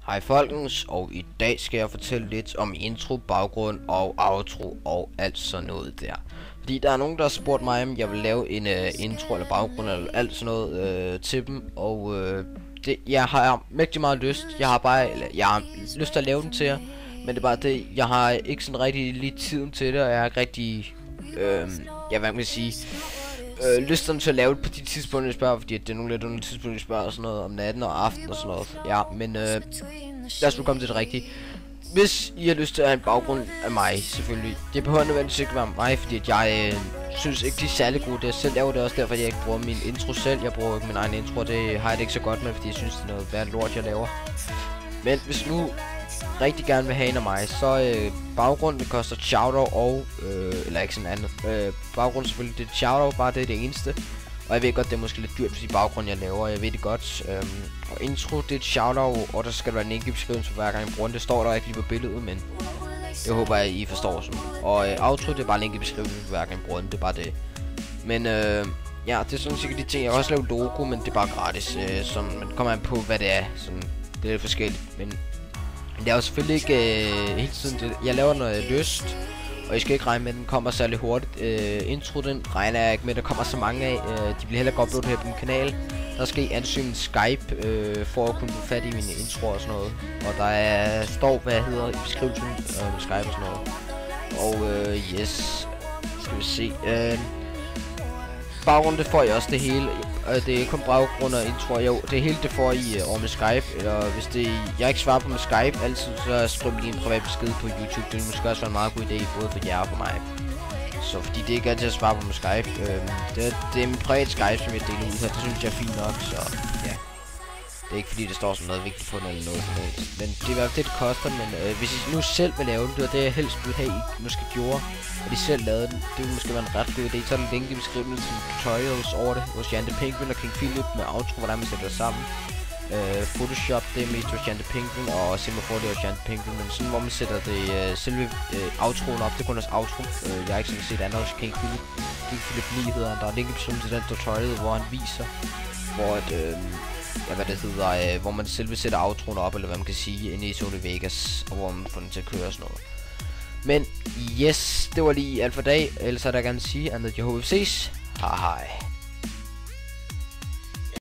Hej folkens, og i dag skal jeg fortælle lidt om intro, baggrund og outro og alt sådan noget der. Fordi der er nogen, der har spurgt mig, om jeg vil lave en intro eller baggrund eller alt sådan noget til dem. Og jeg har mægtig meget lyst. Jeg har lyst til at lave den til jer. Men det er bare det, jeg har ikke sådan rigtig lige tiden til det, og jeg har ikke rigtig, hvad kan man sige, lysten til at lave det på de tidspunkter, jeg spørger, fordi det er nogle lidt under tidspunkter, jeg spørger sådan noget om natten og aften og sådan noget. Ja, men lad os nu komme til det rigtige. Hvis I har lyst til at have en baggrund af mig, selvfølgelig. Det behøver nødvendigvis ikke være mig, fordi jeg synes ikke, de er særlig gode. Det jeg selv laver det også derfor, jeg ikke bruger min intro selv. Jeg bruger ikke min egen intro, og det har jeg det ikke så godt med, fordi jeg synes, det er noget værd lort, jeg laver. Men hvis nu rigtig gerne vil have en af mig, så baggrunden det koster shoutout og eller ikke sådan andet. Baggrunden selvfølgelig det er shoutout, bare det er det eneste. Og jeg ved godt, det er måske lidt dyrt for de baggrunde jeg laver, jeg ved det godt. Og intro det er et shoutout, og der skal være en enkelt beskrivelse for hver gang jeg bruger den. Det står der ikke lige på billedet, men jeg håber at I forstår sådan. Og outro det er bare en enkelt beskrivelse for hver gang jeg bruger den, det er bare det. Men ja, det er sådan sikkert de ting. Jeg har også lavet logo, men det er bare gratis. Sådan, man kommer an på hvad det er. Sådan, det er lidt forskelligt, men det er jo selvfølgelig ikke hele tiden det. Jeg laver noget lyst, og I skal ikke regne med, at den kommer særlig hurtigt. Intro, den regner jeg ikke med, der kommer så mange af. De bliver heller ikke uploadet her på min kanal. Der skal I ansøge min Skype, for at kunne få fat i mine introer og sådan noget. Og der står, hvad hedder i beskrivelsen med Skype og sådan noget. Og yes, skal vi se. Baggrunden det får I også det hele. Det er ikke kun baggrund og intro. Jo, det hele det får I over med Skype. Eller hvis det jeg ikke svarer på med Skype altid, så skriv lige en privat besked på YouTube. Det vil måske også være en meget god idé både for jer og for mig. Så fordi det ikke er altid at svare på med Skype. Det er min privat Skype, som jeg deler ud her. Det synes jeg er fint nok, så ja. Det er ikke fordi det står som noget vigtigt på den eller noget som helst. Men det er i hvert fald det, det koster. Men hvis I nu selv vil lave den, det var det jeg helst ville have, I måske gjorde. Og de selv lavede den, det ville måske være en ret god idé. Så er der en link i beskrivelsen til tutorials over det hos Jan the Penguin og King Philip med outro, hvordan man sætter det sammen. Photoshop, det er mest hos Jan the Penguin, og Semaphore det er hos Jan the Penguin. Men sådan hvor man sætter det selve outroen op, det er kun hos outro. Jeg har ikke sådan set andet hos King Philip. King Philip 9 hedder han. Der er en link i beskrivelsen til den tutorial, hvor han viser, hvor at, ja, hvad det hedder, hvor man selv sætter outroen op, eller hvad man kan sige, inde i Sony Vegas, og hvor man får den til at køre og sådan noget. Men yes, det var lige alt for dag. Ellers er der gerne at sige andet. Jeg håber vi ses. Hej hej.